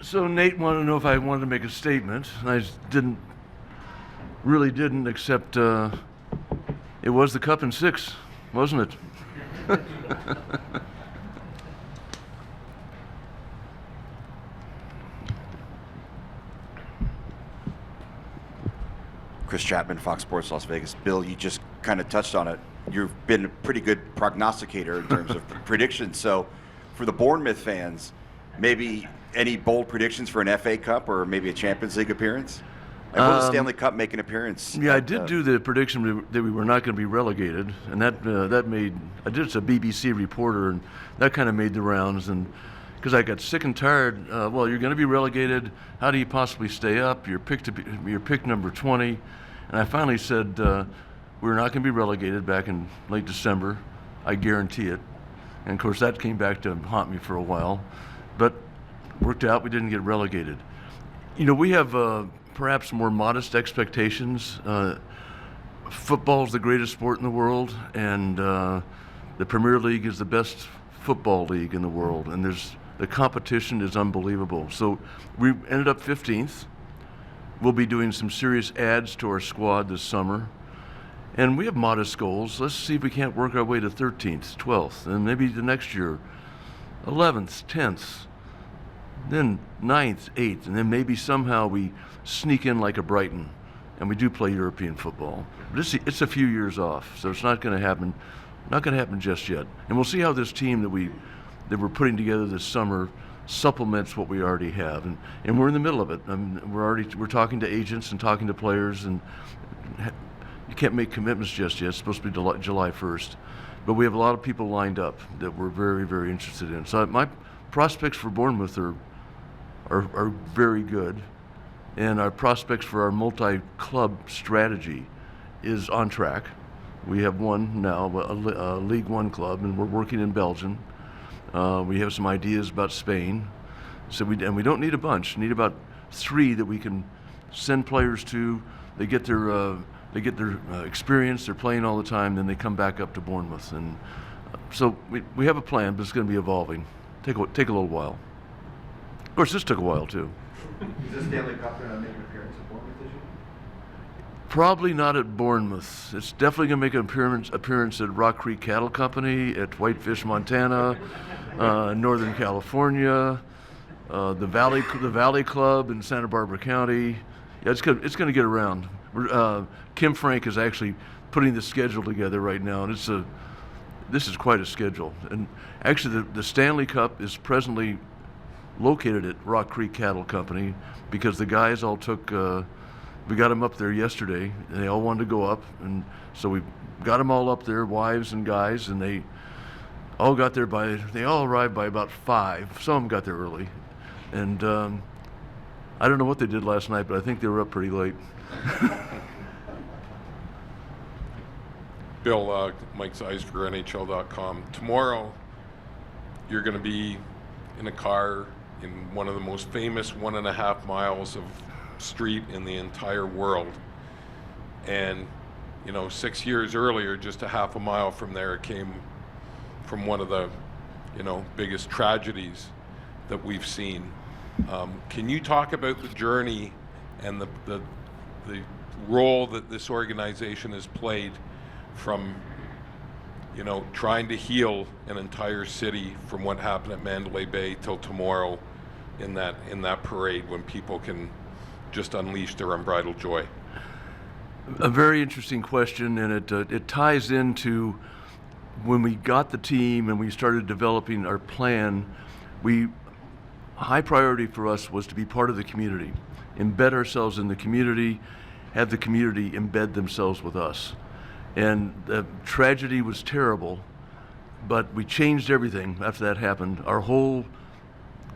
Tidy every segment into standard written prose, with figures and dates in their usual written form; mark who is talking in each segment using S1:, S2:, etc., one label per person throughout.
S1: So Nate wanted to know if I wanted to make a statement, and I just didn't, except it was the Cup in 6, wasn't it?
S2: Chris Chapman, Fox Sports Las Vegas. Bill, you just kind of touched on it. You've been a pretty good prognosticator in terms of predictions. So for the Bournemouth fans, maybe any bold predictions for an FA Cup or maybe a Champions League appearance? And will the Stanley Cup make an appearance?
S1: Yeah, I did do the prediction that we were not going to be relegated, and that made, I did it as a BBC reporter, and that kind of made the rounds. And because I got sick and tired, well, you're going to be relegated. How do you possibly stay up? You're picked number 20. And I finally said, we're not going to be relegated back in late December. I guarantee it. And of course, that came back to haunt me for a while. But worked out, we didn't get relegated. You know, we have perhaps more modest expectations. Football is the greatest sport in the world, and the Premier League is the best football league in the world. And the competition is unbelievable. So we ended up 15th. We'll be doing some serious adds to our squad this summer. And we have modest goals. Let's see if we can't work our way to 13th, 12th, and maybe the next year, 11th, 10th, then 9th, 8th, and then maybe somehow we sneak in like a Brighton, and we do play European football. But it's a few years off, so it's not going to happen just yet. And we'll see how this team that we're putting together this summer supplements what we already have, and we're in the middle of it. We're talking to agents and talking to players, and you can't make commitments just yet. It's supposed to be July 1st, but we have a lot of people lined up that we're very, very interested in. So my prospects for Bournemouth are very good, and our prospects for our multi-club strategy is on track. We have one now, a League One club, and we're working in Belgium. We have some ideas about Spain, so we don't need a bunch. We need about 3 that we can send players to. They get their experience. They're playing all the time. Then they come back up to Bournemouth, and so we have a plan, but it's going to be evolving. Take a little while. Of course, this took a while too.
S3: Is the Stanley Cup going to make an appearance at Bournemouth this year?
S1: Probably not at Bournemouth. It's definitely going to make an appearance at Rock Creek Cattle Company, at Whitefish, Montana, Northern California, the Valley Club in Santa Barbara County. Yeah, it's going to get around. Kim Frank is actually putting the schedule together right now, and this is quite a schedule. And actually, the Stanley Cup is presently located at Rock Creek Cattle Company because the guys all took. We got them up there yesterday, and they all wanted to go up, and so we got them all up there, wives and guys, and they all arrived by about 5. Some of them got there early, and I don't know what they did last night, but I think they were up pretty late.
S4: Bill, Mike Zeiss for NHL.com. Tomorrow, you're going to be in a car in one of the most famous 1.5 miles of street in the entire world. And, 6 years earlier, just a half a mile from there, it came from one of the, biggest tragedies that we've seen. Can you talk about the journey and the role that this organization has played from, trying to heal an entire city from what happened at Mandalay Bay till tomorrow in that parade when people can just unleash their unbridled joy?
S1: A very interesting question, and it ties into when we got the team and we started developing our plan. High priority for us was to be part of the community, embed ourselves in the community, have the community embed themselves with us. And the tragedy was terrible, but we changed everything after that happened. Our whole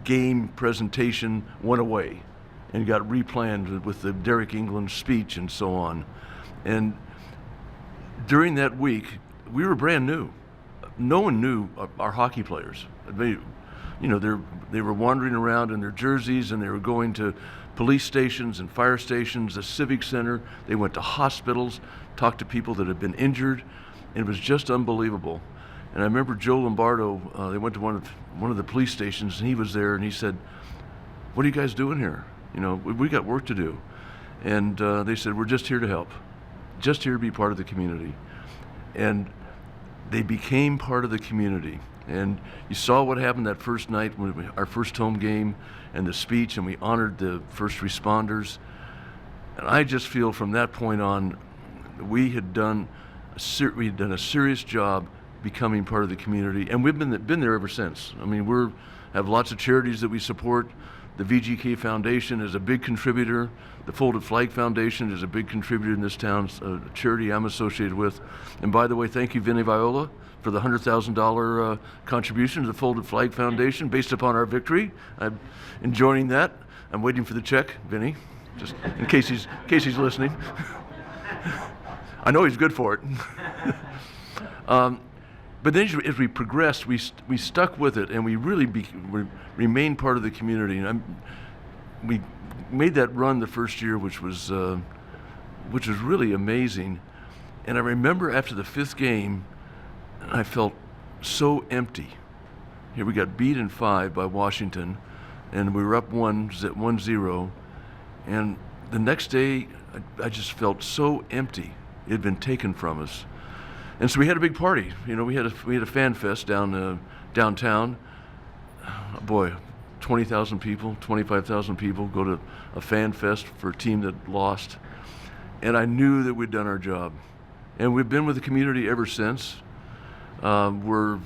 S1: game presentation went away and got replanned with the Derek England speech and so on. And during that week, we were brand new. No one knew our hockey players. They were wandering around in their jerseys, and they were going to police stations and fire stations, the civic center. They went to hospitals, talked to people that had been injured, and it was just unbelievable. And I remember Joe Lombardo. They went to one of the police stations, and he was there, and he said, what are you guys doing here? You know, we got work to do. And they said, we're just here to help, just here to be part of the community. And they became part of the community. And you saw what happened that first night, our first home game, and the speech, and we honored the first responders. And I just feel from that point on, we had done a serious job becoming part of the community, and we've been there ever since. I mean, have lots of charities that we support. The VGK Foundation is a big contributor. The Folded Flag Foundation is a big contributor in this town, a charity I'm associated with. And by the way, thank you, Vinny Viola, for the $100,000 contribution to the Folded Flag Foundation based upon our victory. I'm enjoying that. I'm waiting for the check, Vinny, just in case he's listening. I know he's good for it. But then as we progressed, we stuck with it, and we really remained part of the community. And we made that run the first year, which was really amazing. And I remember after the 5th game, I felt so empty. Here we got beat in 5 by Washington, and we were up 1-0. And the next day, I just felt so empty. It had been taken from us. And so we had a big party. You know, we had a fan fest downtown. Boy, 20,000 people, 25,000 people go to a fan fest for a team that lost. And I knew that we'd done our job. And we've been with the community ever since. We're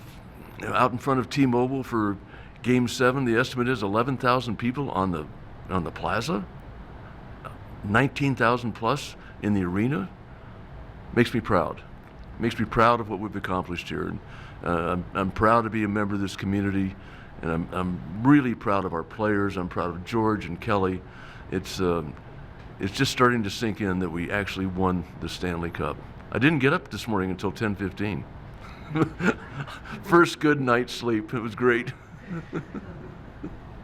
S1: out in front of T-Mobile for Game 7. The estimate is 11,000 people on the plaza, 19,000 plus in the arena. Makes me proud. Makes me proud of what we've accomplished here. And I'm proud to be a member of this community, and I'm really proud of our players. I'm proud of George and Kelly. It's just starting to sink in that we actually won the Stanley Cup. I didn't get up this morning until 10:15. First good night's sleep. It was great.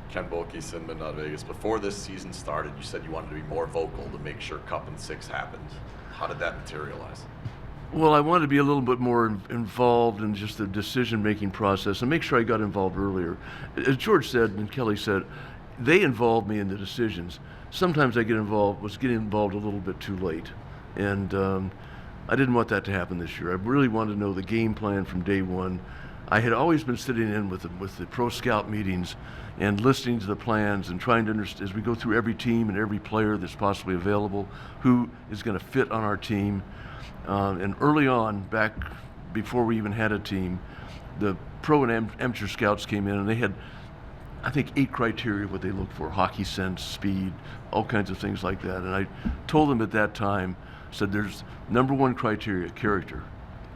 S5: Ken Bolke, Cinnamon, Not Vegas. Before this season started, you said you wanted to be more vocal to make sure Cup and 6 happened. How did that materialize?
S1: Well, I wanted to be a little bit more involved in just the decision-making process and make sure I got involved earlier. As George said and Kelly said, they involved me in the decisions. Sometimes I was getting involved a little bit too late. And I didn't want that to happen this year. I really wanted to know the game plan from day one. I had always been sitting in with the pro scout meetings and listening to the plans and trying to understand, as we go through every team and every player that's possibly available, who is going to fit on our team. And early on, back before we even had a team, the pro and amateur scouts came in, and they had, I think, 8 criteria what they looked for: hockey sense, speed, all kinds of things like that. And I told them at that time, said there's number 1 criteria, character.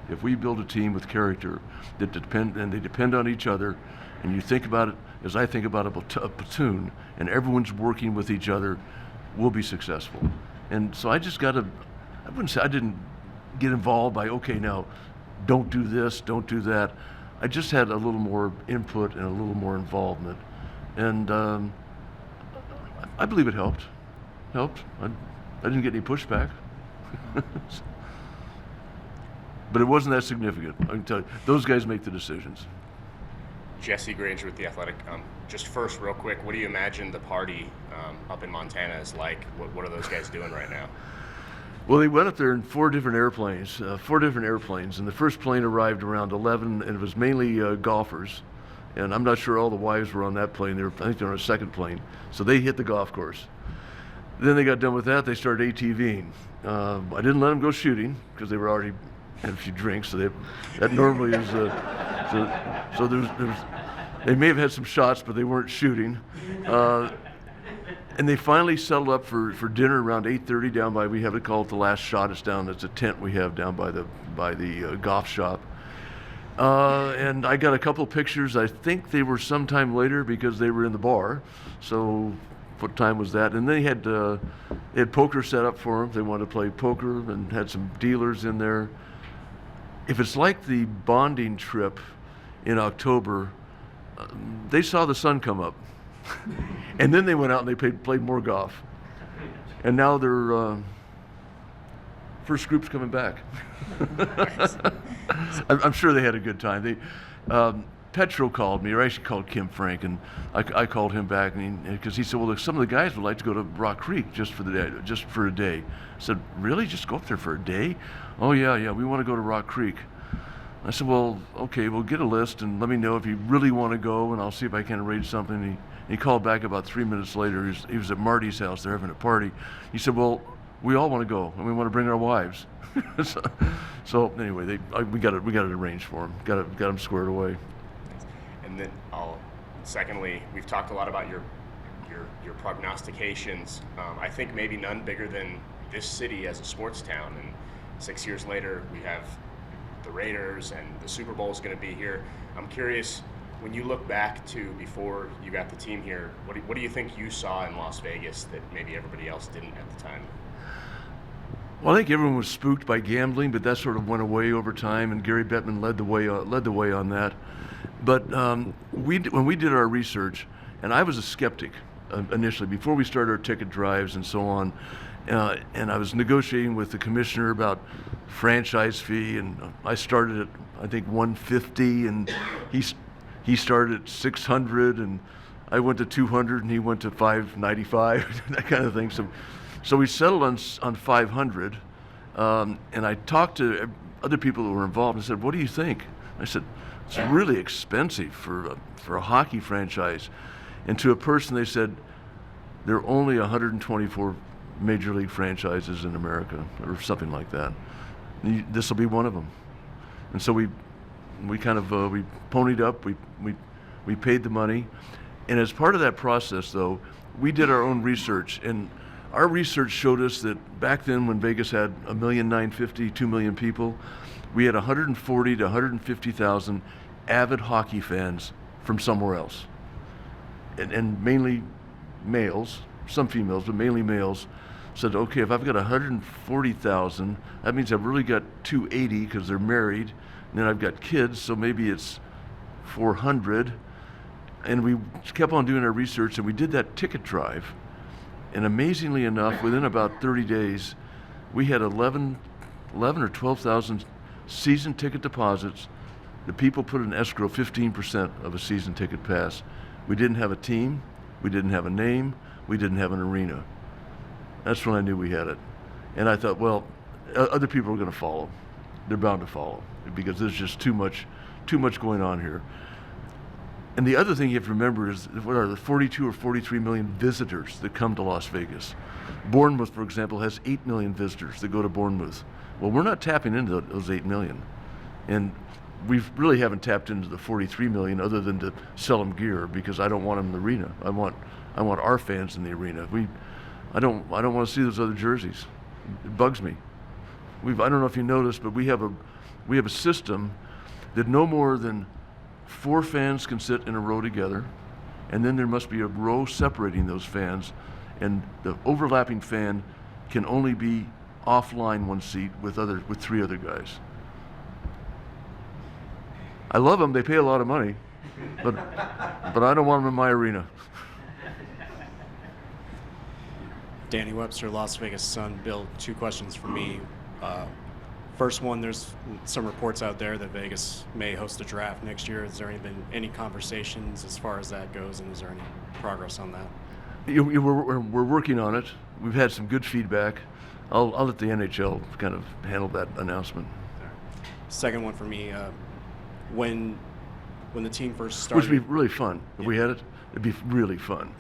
S1: If we build a team with character that they depend on each other, and you think about it as I think about a platoon, and everyone's working with each other, we'll be successful. And so I just I wouldn't say I didn't get involved by, okay, now don't do this, don't do that. I just had a little more input and a little more involvement. And I believe it helped. I didn't get any pushback. But it wasn't that significant. I can tell you, those guys make the decisions.
S6: Jesse Granger with The Athletic. Just first, real quick, what do you imagine the party up in Montana is like? What are those guys doing right now?
S1: Well, they went up there in 4 different airplanes, and the first plane arrived around 11, and it was mainly golfers. And I'm not sure all the wives were on that plane. I think they were on a second plane. So they hit the golf course. Then they got done with that. They started ATVing. I didn't let them go shooting because they were already had a few drinks. So that normally is. So they may have had some shots, but they weren't shooting. And they finally settled up for dinner around 8:30 down by, we have it called The Last Shot. It's a tent we have down by the golf shop. And I got a couple pictures. I think they were sometime later because they were in the bar. So what time was that? And they had poker set up for them. They wanted to play poker and had some dealers in there. If it's like the bonding trip in October, they saw the sun come up. And then they went out and they played more golf. And now their first group's coming back. I'm sure they had a good time. Petro called me, or actually called Kim Frank, and I called him back, and because he said, well, look, some of the guys would like to go to Rock Creek just for a day. I said, really? Just go up there for a day? Oh yeah, we want to go to Rock Creek. I said, well, okay, we'll get a list and let me know if you really want to go, and I'll see if I can arrange something. He called back about 3 minutes later. He was at Marty's house. They're having a party. He said, well, we all want to go, and we want to bring our wives. so anyway, we got it arranged for him. Got him squared away.
S6: And then secondly, we've talked a lot about your prognostications. I think maybe none bigger than this city as a sports town. And 6 years later, we have the Raiders, and the Super Bowl is going to be here. I'm curious, when you look back to before you got the team here, what do you think you saw in Las Vegas that maybe everybody else didn't at the time?
S1: Well, I think everyone was spooked by gambling, but that sort of went away over time, and Gary Bettman led the way on that. But when we did our research, and I was a skeptic initially before we started our ticket drives and so on, and I was negotiating with the commissioner about franchise fee, and I started at I think 150, and he started at 600, and I went to 200, and he went to 595, that kind of thing. So we settled on 500, and I talked to other people who were involved and said, "What do you think?" I said, "It's really expensive for a hockey franchise." And to a person, they said, "There are only 124 major league franchises in America," or something like that. This will be one of them. And so we kind of we ponied up. We paid the money, and as part of that process, though, we did our own research, and our research showed us that back then, when Vegas had 1,950,000, 2 million people, we had 140 to 150,000 avid hockey fans from somewhere else, and mainly males, some females, but mainly males. Said, okay, if I've got 140,000, that means I've really got 280 because they're married, and then I've got kids, so maybe it's 400. And we kept on doing our research, and we did that ticket drive. And amazingly enough, within about 30 days, we had 11 or 12,000 season ticket deposits. The people put in escrow 15% of a season ticket pass. We didn't have a team, we didn't have a name, we didn't have an arena. That's when I knew we had it. And I thought, well, other people are going to follow. They're bound to follow because there's just too much going on here. And the other thing you have to remember is what are the 42 or 43 million visitors that come to Las Vegas. Bournemouth, for example, has 8 million visitors that go to Bournemouth. Well, we're not tapping into those 8 million. And we really haven't tapped into the 43 million other than to sell them gear, because I don't want them in the arena. I want our fans in the arena. I don't want to see those other jerseys. It bugs me. I don't know if you noticed, but we have a system that no more than 4 fans can sit in a row together, and then there must be a row separating those fans, and the overlapping fan can only be offline one seat with 3 other guys. I love them. They pay a lot of money, but I don't want them in my arena.
S7: Danny Webster, Las Vegas Sun. Bill, 2 questions for me. First one, there's some reports out there that Vegas may host a draft next year. Has there been any conversations as far as that goes, and is there any progress on that?
S1: We're working on it. We've had some good feedback. I'll let the NHL kind of handle that announcement.
S7: Second one for me, when the team first started,
S1: which would be really fun if we had it. It'd be really fun.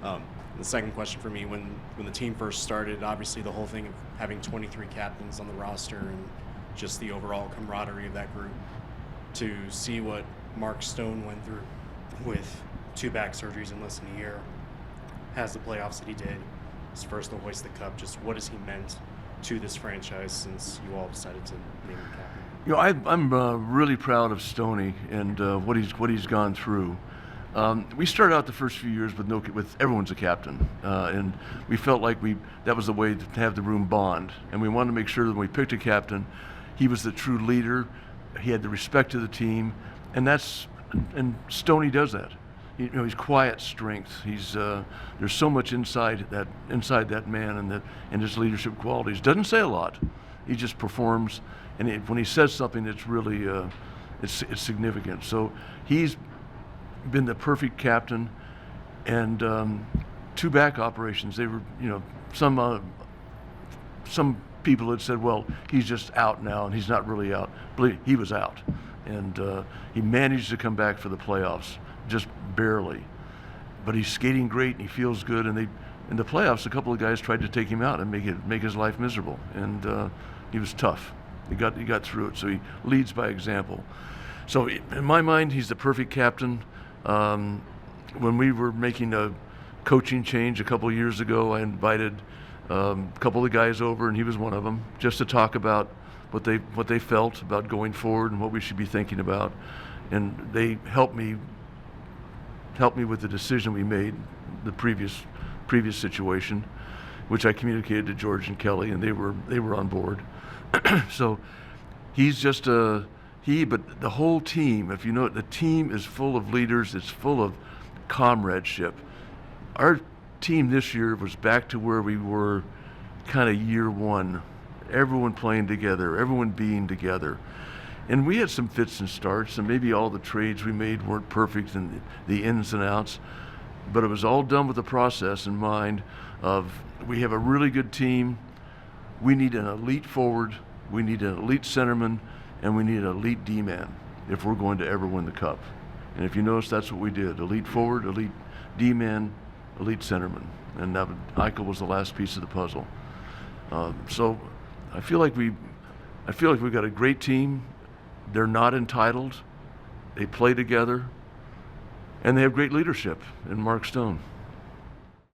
S7: The second question for me, when the team first started, obviously the whole thing of having 23 captains on the roster and just the overall camaraderie of that group, to see what Mark Stone went through with 2 back surgeries in less than a year, has the playoffs that he did, his first to hoist the cup, just what has he meant to this franchise since you all decided to name him captain?
S1: You know, I'm really proud of Stoney and what he's gone through. We started out the first few years with everyone's a captain, and we felt like that was the way to have the room bond. And we wanted to make sure that when we picked a captain, he was the true leader. He had the respect of the team, and Stoney does that. You know, he's quiet strength. There's so much inside that man and his leadership qualities. Doesn't say a lot. He just performs, and when he says something, it's really it's significant. So he's been the perfect captain, and 2 back operations. They were, some people had said, well, he's just out now, and he's not really out. Believe he was out, and he managed to come back for the playoffs, just barely. But he's skating great, and he feels good. And in the playoffs, a couple of guys tried to take him out and make his life miserable, and he was tough. He got through it. So he leads by example. So in my mind, he's the perfect captain. When we were making a coaching change a couple of years ago, I invited a couple of guys over, and he was one of them, just to talk about what they felt about going forward and what we should be thinking about. And they helped me with the decision we made, the previous situation, which I communicated to George and Kelly, and they were on board. So he's just but the whole team, if you know it, the team is full of leaders. It's full of comradeship. Our team this year was back to where we were kind of year one. Everyone playing together, everyone being together. And we had some fits and starts, and maybe all the trades we made weren't perfect and the ins and outs, but it was all done with the process in mind of we have a really good team, we need an elite forward, we need an elite centerman, and we need an elite D-man if we're going to ever win the cup. And if you notice, that's what we did. Elite forward, elite D-man, elite centerman. And Eichel was the last piece of the puzzle. So I feel like we've got a great team. They're not entitled. They play together. And they have great leadership in Mark Stone.